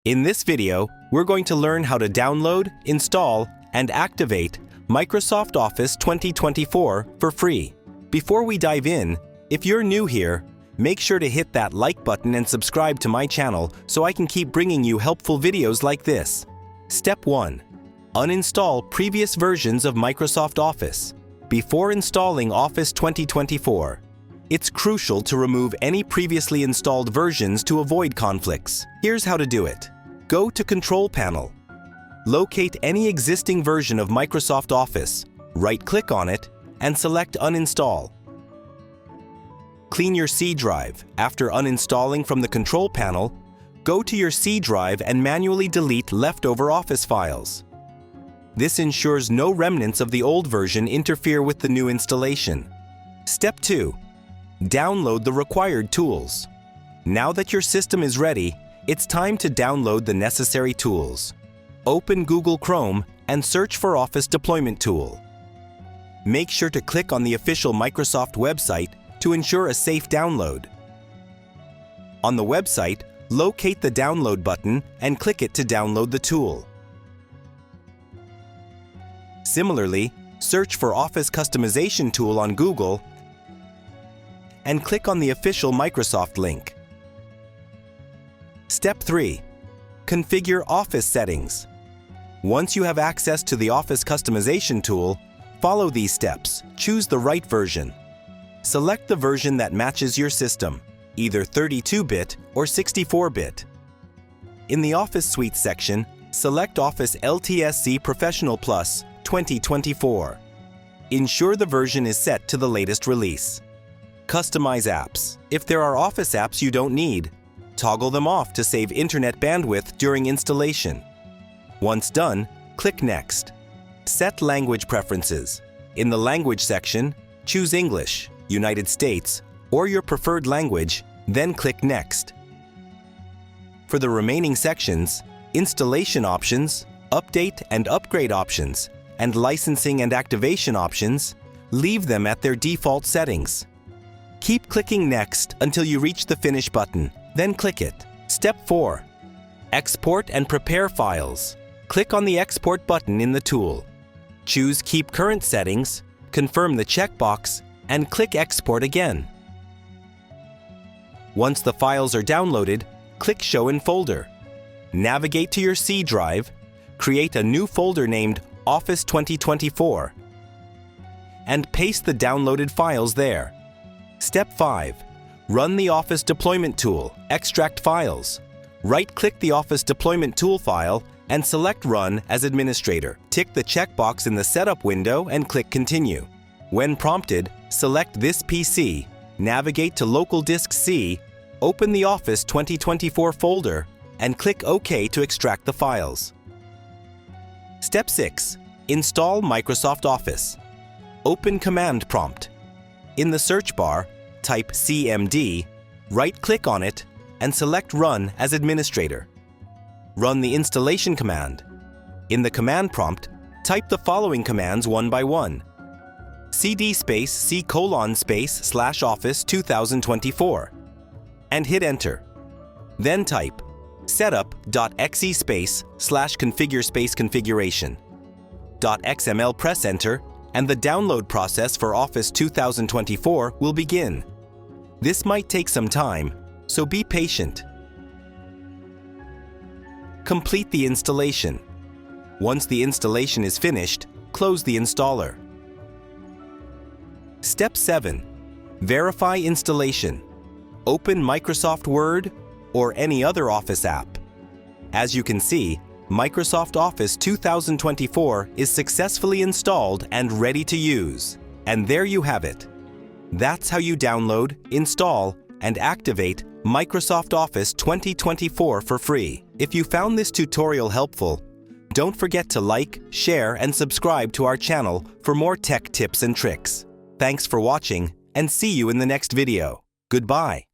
In this video, we're going to learn how to download, install, and activate Microsoft Office 2024 for free. Before we dive in, if you're new here, make sure to hit that like button and subscribe to my channel so I can keep bringing you helpful videos like this. Step 1. Uninstall previous versions of Microsoft Office. Before installing Office 2024, it's crucial to remove any previously installed versions to avoid conflicts. Here's how to do it. Go to Control Panel. Locate any existing version of Microsoft Office, right-click on it, and select Uninstall. Clean your C drive. After uninstalling from the Control Panel, go to your C drive and manually delete leftover Office files. This ensures no remnants of the old version interfere with the new installation. Step 2. Download the required tools. Now that your system is ready, it's time to download the necessary tools. Open Google Chrome and search for Office Deployment Tool. Make sure to click on the official Microsoft website to ensure a safe download. On the website, locate the Download button and click it to download the tool. Similarly, search for Office Customization Tool on Google and click on the official Microsoft link. Step 3. Configure Office settings. Once you have access to the Office Customization tool, follow these steps. Choose the right version. Select the version that matches your system, either 32-bit or 64-bit. In the Office Suite section, select Office LTSC Professional Plus 2024. Ensure the version is set to the latest release. Customize apps. If there are Office apps you don't need, toggle them off to save internet bandwidth during installation. Once done, click Next. Set language preferences. In the Language section, choose English, United States, or your preferred language, then click Next. For the remaining sections, installation options, update and upgrade options, and licensing and activation options, leave them at their default settings. Keep clicking Next until you reach the Finish button, then click it. Step 4. Export and prepare files. Click on the Export button in the tool. Choose Keep Current Settings, confirm the checkbox, and click Export again. Once the files are downloaded, click Show in Folder. Navigate to your C drive, create a new folder named Office 2024, and paste the downloaded files there. Step 5. Run the Office Deployment Tool, Extract Files. Right-click the Office Deployment Tool file and select Run as Administrator. Tick the checkbox in the Setup window and click Continue. When prompted, select This PC, navigate to Local Disk C, open the Office 2024 folder, and click OK to extract the files. Step 6. Install Microsoft Office. Open Command Prompt. In the search bar, type CMD, right-click on it, and select Run as Administrator. Run the installation command. In the command prompt, type the following commands one by one. cd space c:/office 2024 and hit Enter. Then type setup.exe /configure configuration. .xml, press Enter, and the download process for Office 2024 will begin. This might take some time, so be patient. Complete the installation. Once the installation is finished, close the installer. Step 7. Verify installation. Open Microsoft Word or any other Office app. As you can see, Microsoft Office 2024 is successfully installed and ready to use. And there you have it. That's how you download, install, and activate Microsoft Office 2024 for free. If you found this tutorial helpful, don't forget to like, share, and subscribe to our channel for more tech tips and tricks. Thanks for watching, and see you in the next video. Goodbye.